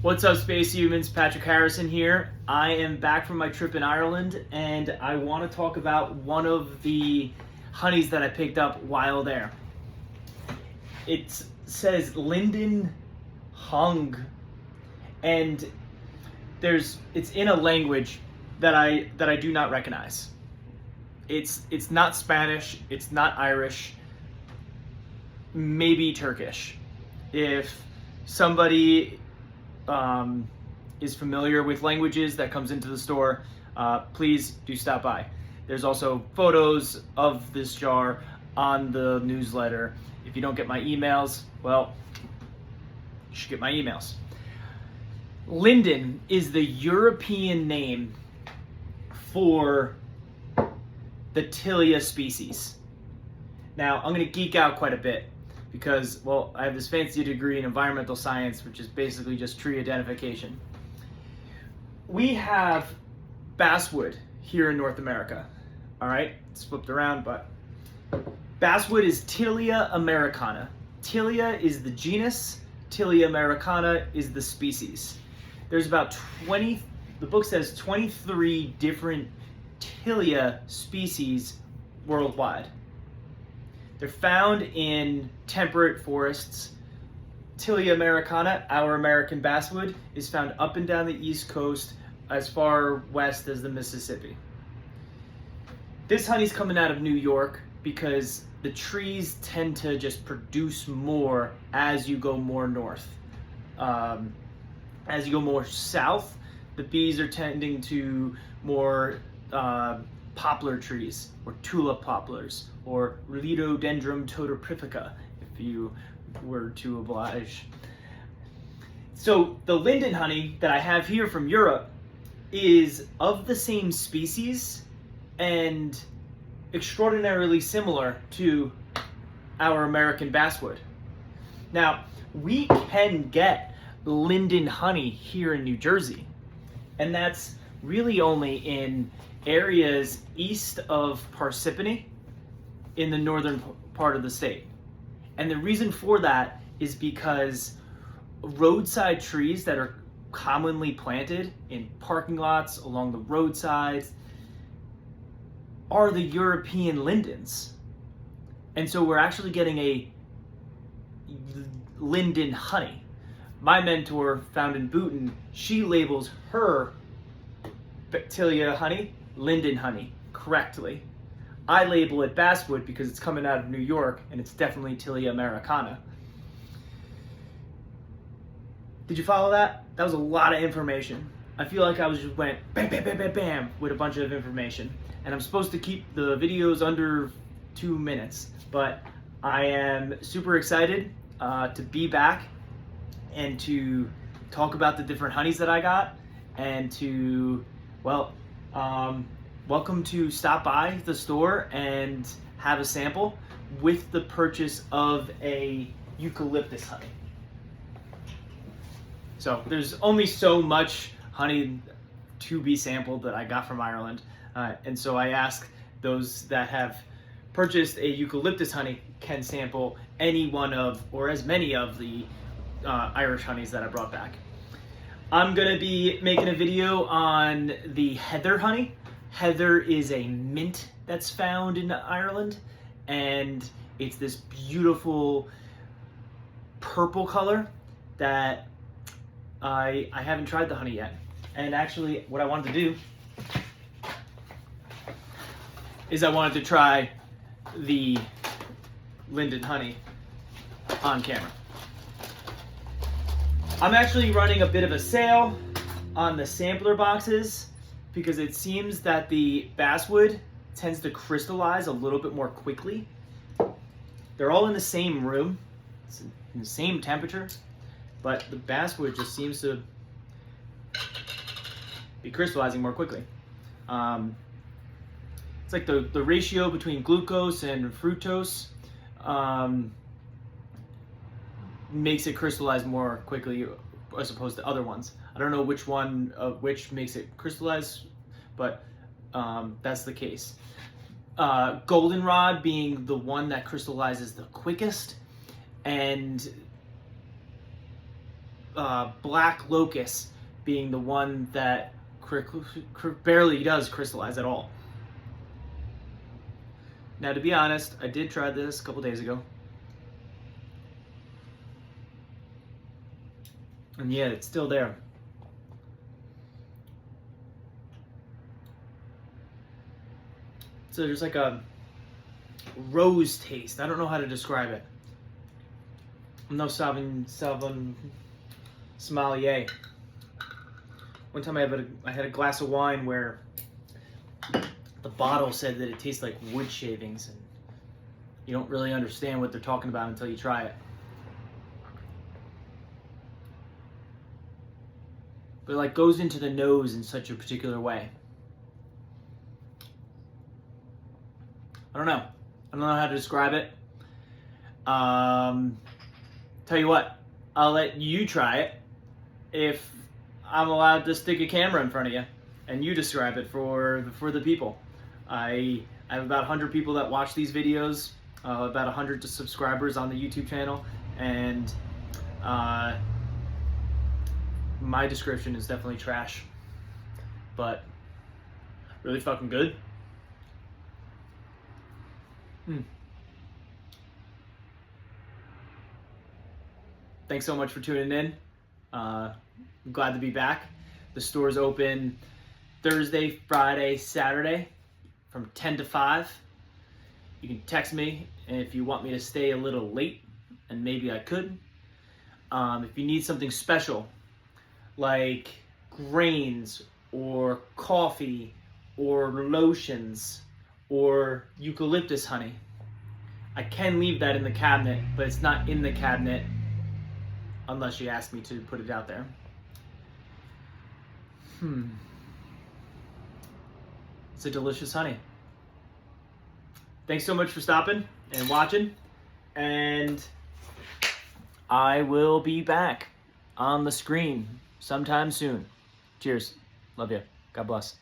What's up, space humans? Patrick Harrison here. I am back from my trip in Ireland, and I want to talk about one of the honeys that I picked up while there. It says Linden Hung, and it's in a language that I do not recognize. It's not Spanish, it's not Irish, maybe Turkish. If somebody is familiar with languages that comes into the store, please do stop by. There's also photos of this jar on the newsletter. If you don't get my emails, well, you should get my emails. Linden is the European name for the Tillia species. Now, I'm going to geek out quite a bit because, well, I have this fancy degree in environmental science, which is basically just tree identification. We have basswood here in North America. All right, it's flipped around, but basswood is Tillia americana. Tillia is the genus, Tillia americana is the species. There's about 20, the book says 23 different Tillia species worldwide. They're found in temperate forests. Tillia americana, our American basswood, is found up and down the East Coast as far west as the Mississippi. This honey's coming out of New York because the trees tend to just produce more as you go more north. As you go more south, the bees are tending to more poplar trees, or tulip poplars, or Rhododendron totopryphica, if you were to oblige. So the linden honey that I have here from Europe is of the same species and extraordinarily similar to our American basswood. Now, we can get linden honey here in New Jersey, and that's really only in areas east of Parsippany in the northern part of the state. And the reason for that is because roadside trees that are commonly planted in parking lots along the roadsides are the European lindens. And so we're actually getting a linden honey. My mentor found in Bhutan, she labels her Tillia honey linden honey correctly. I label it basswood because it's coming out of New York and it's definitely Tillia americana. Did you follow that? That was a lot of information. I feel like I just went bam, bam, bam, bam, bam with a bunch of information. And I'm supposed to keep the videos under 2 minutes, but I am super excited to be back and to talk about the different honeys that I got and to, well, welcome to stop by the store and have a sample with the purchase of a eucalyptus honey. So there's only so much honey to be sampled that I got from Ireland. And so I ask those that have purchased a eucalyptus honey can sample any one of, or as many of the Irish honeys that I brought back. I'm gonna be making a video on the heather honey. Heather is a mint that's found in Ireland, and it's this beautiful purple color that I haven't tried the honey yet. And actually, what I wanted to do is I wanted to try the linden honey on camera. I'm actually running a bit of a sale on the sampler boxes because it seems that the basswood tends to crystallize a little bit more quickly. They're all in the same room, it's in the same temperature, but the basswood just seems to be crystallizing more quickly. It's like the ratio between glucose and fructose makes it crystallize more quickly as opposed to other ones. I don't know which one of which makes it crystallize, but that's the case. Goldenrod being the one that crystallizes the quickest, and black locust being the one that barely does crystallize at all. Now, to be honest, I did try this a couple days ago. And yeah, it's still there. So there's like a rose taste. I don't know how to describe it. I'm no sommelier. One time I had a glass of wine where the bottle said that it tastes like wood shavings, and you don't really understand what they're talking about until you try it. But it like goes into the nose in such a particular way. I don't know how to describe it. Tell you what, I'll let you try it if I'm allowed to stick a camera in front of you and you describe it for the people. I have about 100 people that watch these videos, about 100 subscribers on the YouTube channel, and my description is definitely trash, but really fucking good. Thanks so much for tuning in. I'm glad to be back. The store's open Thursday, Friday, Saturday from 10 to 5. You can text me if you want me to stay a little late, and maybe I could. If you need something special, like grains or coffee or lotions or eucalyptus honey, I can leave that in the cabinet, but it's not in the cabinet unless you ask me to put it out there. It's a delicious honey. Thanks so much for stopping and watching, and I will be back on the screen sometime soon. Cheers. Love you. God bless.